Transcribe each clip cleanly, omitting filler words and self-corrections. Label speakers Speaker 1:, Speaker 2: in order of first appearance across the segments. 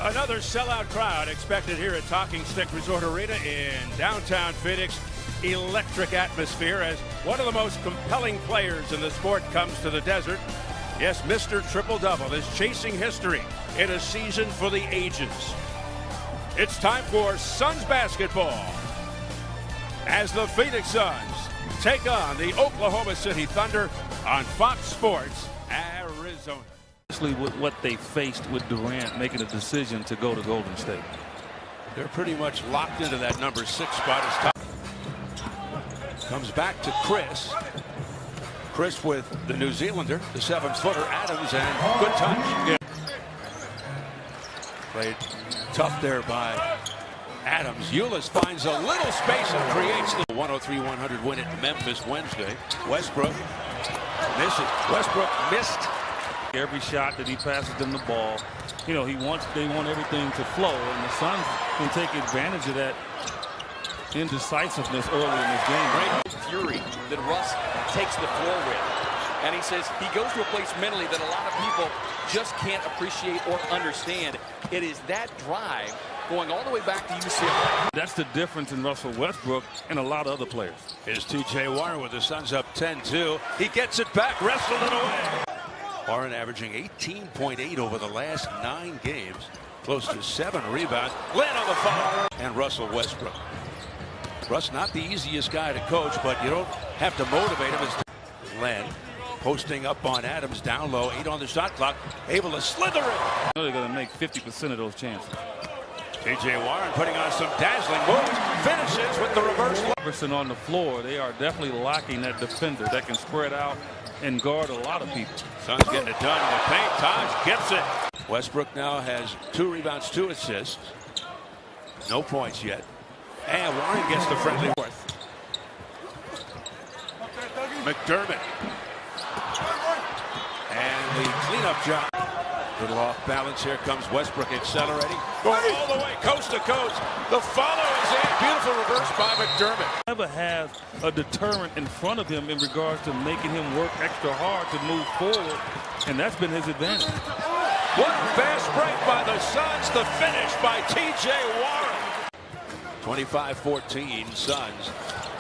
Speaker 1: Another sellout crowd expected here at Talking Stick Resort Arena in downtown Phoenix. Electric atmosphere as one of the most compelling players in the sport comes to the desert. Yes, Mr. Triple-Double is chasing history in a season for the ages. It's time for Suns basketball as the Phoenix Suns take on the Oklahoma City Thunder on Fox Sports, Arizona.
Speaker 2: Especially with what they faced with Durant making a decision to go to Golden State.
Speaker 1: They're pretty much locked into that number 6 spot. As top. Comes back to Chris. Chris with the New Zealander, the 7-footer Adams, and good touch. Yeah. Played tough there by Adams. Ulis finds a little space and creates the 103-100 win at Memphis Wednesday. Westbrook misses. Westbrook missed.
Speaker 2: Every shot that he passes them the ball, you know, they want everything to flow, and the Suns can take advantage of that indecisiveness early in this game.
Speaker 3: Great fury that Russ takes the floor with. And he says he goes to a place mentally that a lot of people just can't appreciate or understand. It is that drive going all the way back to UCLA.
Speaker 2: That's the difference in Russell Westbrook and a lot of other players.
Speaker 1: Here's T.J. Warren with the Suns up 10-2. He gets it back, wrestled it away. Warren averaging 18.8 over the last 9 games. Close to 7 rebounds. Len on the foul. And Russell Westbrook. Russ not the easiest guy to coach, but you don't have to motivate him. Len posting up on Adams down low. 8 on the shot clock. Able to slither it.
Speaker 2: I know they're going to make 50% of those chances.
Speaker 1: T.J. Warren putting on some dazzling moves. Finishes with the reverse.
Speaker 2: Jefferson on the floor. They are definitely lacking that defender that can spread out and guard a lot of people.
Speaker 1: Suns getting it done in the paint. Taj gets it. Westbrook now has 2 rebounds, 2 assists. No points yet. And Warren gets the friendly fourth. McDermott. And the cleanup job. Little off balance. Here comes Westbrook accelerating. Going all the way coast to coast. The follow is in. Beautiful reverse by McDermott.
Speaker 2: Never has a deterrent in front of him in regards to making him work extra hard to move forward. And that's been his advantage.
Speaker 1: One fast break by the Suns. The finish by T.J. Warren. 25-14 Suns.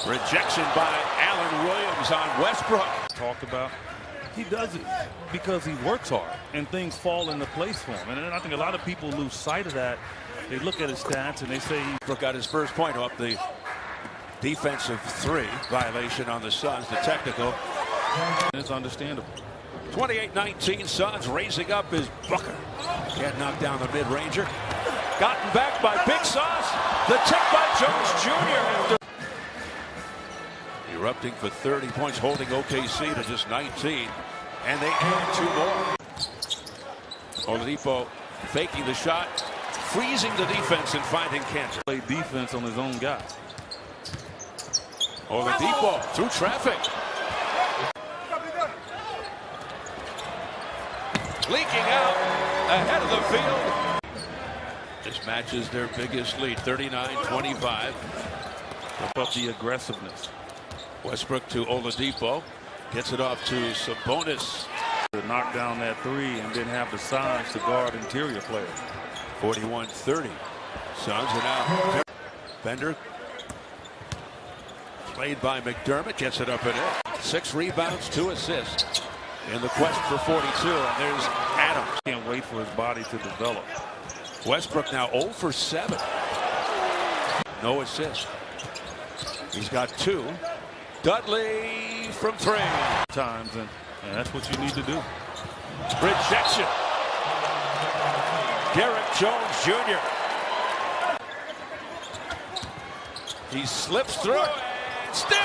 Speaker 1: Rejection by Allen Williams on Westbrook.
Speaker 2: Talked about. He does it because he works hard and things fall into place for him. And I think a lot of people lose sight of that. They look at his stats and they say
Speaker 1: he got his first point off the defensive 3 violation on the Suns, the technical.
Speaker 2: It's understandable.
Speaker 1: 28-19 Suns raising up his Booker. Can't knock down the mid-ranger. Gotten back by Big Sauce. The tick by Jones Jr. Erupting for 30 points, holding OKC to just 19. And they add 2 more. Oladipo faking the shot, freezing the defense and finding Cantor.
Speaker 2: Play defense on his own guy.
Speaker 1: Oladipo through traffic. Leaking out ahead of the field. This matches their biggest lead, 39-25.
Speaker 2: Up the aggressiveness.
Speaker 1: Westbrook to Oladipo. Gets it off to Sabonis.
Speaker 2: To knock down that 3 and then have the size to guard interior players.
Speaker 1: 41-30. Suns are now. Bender. Played by McDermott. Gets it up and in. 6 rebounds, 2 assists. In the quest for 42. And there's Adams.
Speaker 2: Can't wait for his body to develop.
Speaker 1: Westbrook now 0 for 7. No assist. He's got 2. Dudley from 3.
Speaker 2: Times, and that's what you need to do.
Speaker 1: Rejection. Derek Jones Jr. He slips through and still.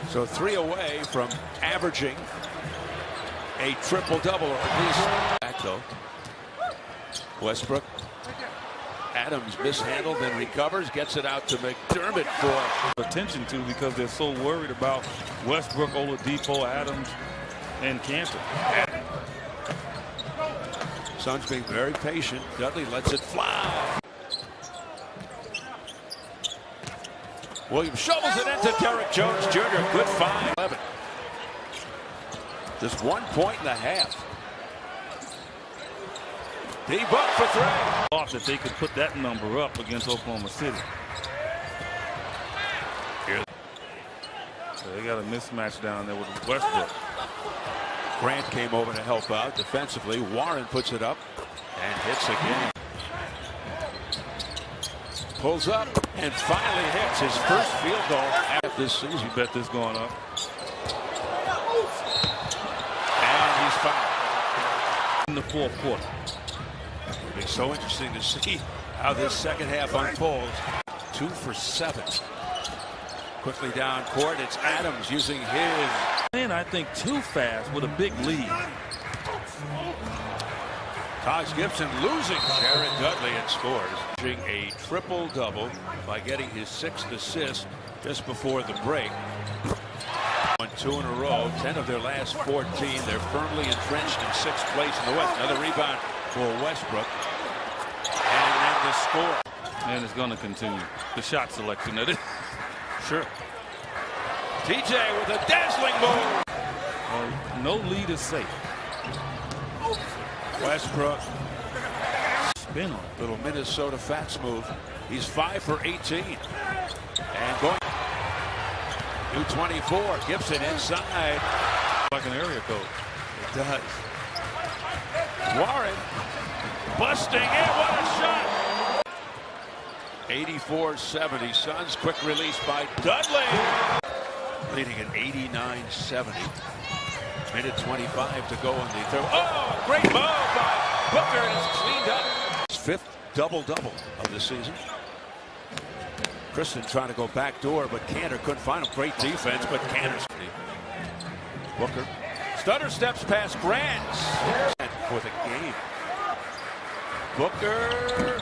Speaker 1: So 3 away from averaging a triple-double, or at least back though. Westbrook. Adams mishandled and recovers, gets it out to McDermott for
Speaker 2: attention to because they're so worried about Westbrook, Oladipo, Adams, and Cantor.
Speaker 1: Suns being very patient. Dudley lets it fly. Williams shovels it into Derek Jones Jr. Good find. 11. Just 1.5 points. D-Book for three.
Speaker 2: Thought that they could put that number up against Oklahoma City.
Speaker 1: Here.
Speaker 2: So they got a mismatch down there with Westbrook.
Speaker 1: Grant came over to help out defensively. Warren puts it up and hits again. Pulls up and finally hits his first field goal at this season.
Speaker 2: You bet this going up.
Speaker 1: And he's fouled
Speaker 2: In the fourth quarter.
Speaker 1: It'll be so interesting to see how this second half unfolds. 2 for 7. Quickly down court, it's Adams using his.
Speaker 2: And I think too fast with a big lead.
Speaker 1: Taj Gibson losing Jared Dudley and scores. A triple-double by getting his 6th assist just before the break. Won 2 in a row, 10 of their last 14. They're firmly entrenched in 6th place in the West. Another rebound for Westbrook. And then the score.
Speaker 2: And it's going to continue. The shot selection. That is.
Speaker 1: Sure. TJ with a dazzling move.
Speaker 2: No lead is safe.
Speaker 1: Westbrook.
Speaker 2: Spin on it.
Speaker 1: Little Minnesota Fats move. He's 5 for 18. And going. New 24. Gibson inside.
Speaker 2: Like an area code.
Speaker 1: It does. Warren busting in. What a shot. 84-70. Suns. Quick release by Dudley. Leading at 89-70. Minute 25 to go in the third. Oh, great move by Booker, and it's cleaned up. His 5th double-double of the season. Kristen trying to go back door, but Cantor couldn't find him. Great defense, but Cantor's. Booker. Stutter steps past Grant for the game. Booker.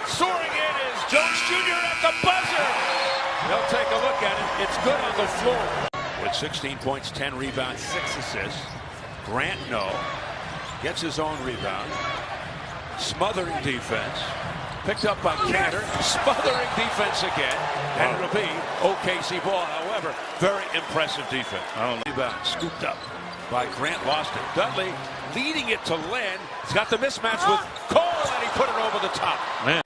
Speaker 1: Soaring in is Jones Jr. at the buzzer. They'll take a look at it. It's good on the floor. With 16 points, 10 rebounds, 6 assists. Grant, no. Gets his own rebound. Smothering defense. Picked up by Cantor. Smothering defense again. And it'll be OKC ball. However, very impressive defense. Rebound scooped up by Grant. Lost it. Dudley leading it to Len. He's got the mismatch with Cole, and he put it over the top.
Speaker 2: Man.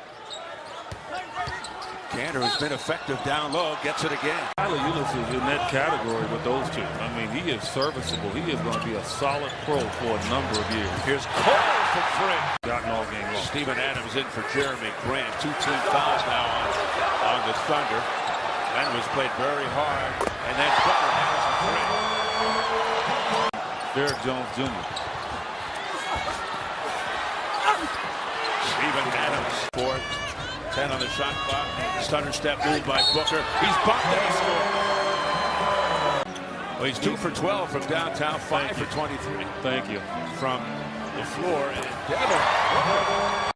Speaker 1: Cantor has been effective down low, gets it again.
Speaker 2: Tyler Ulis is in that category with those two. I mean, he is serviceable. He is going to be a solid pro for a number of years.
Speaker 1: Here's Cole from three.
Speaker 2: Gotten all game long.
Speaker 1: Steven Adams in for Jeremy Grant. 2 team fouls now on the Thunder. Len was played very hard, and then Booker has a three.
Speaker 2: Derrick Jones Jr.
Speaker 1: Steven Adams, 4th. 10 on the shot clock. Stutter step move by Booker. He's bumped and he scored. Well, he's 2 for 12 from downtown, 5 for 23.
Speaker 2: Thank you.
Speaker 1: From the floor. And Devin Booker.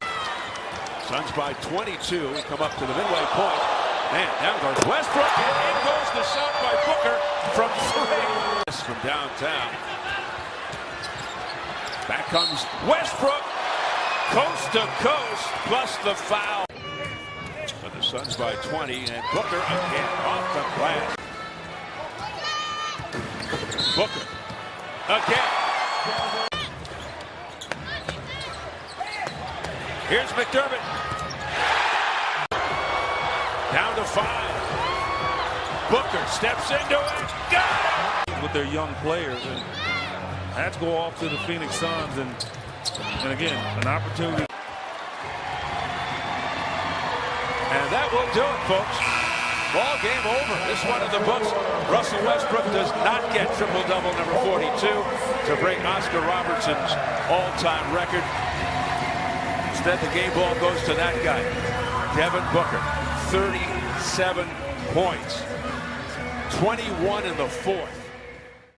Speaker 1: Suns by 22. We come up to the midway point. Man, down goes Westbrook. And in goes the shot by Booker from 3. From downtown. Back comes Westbrook. Coast to coast, plus the foul. So the Suns by 20, and Booker again off the glass. Booker again. Here's McDermott. Down to 5. Booker steps into it. Got it!
Speaker 2: With their young players, and had to go off to the Phoenix Suns, and again, an opportunity.
Speaker 1: And that will do it, folks. Ball game over. This one in the books. Russell Westbrook does not get triple-double number 42 to break Oscar Robertson's all-time record. Instead, the game ball goes to that guy, Devin Booker. 37 points. 21 in the 4th.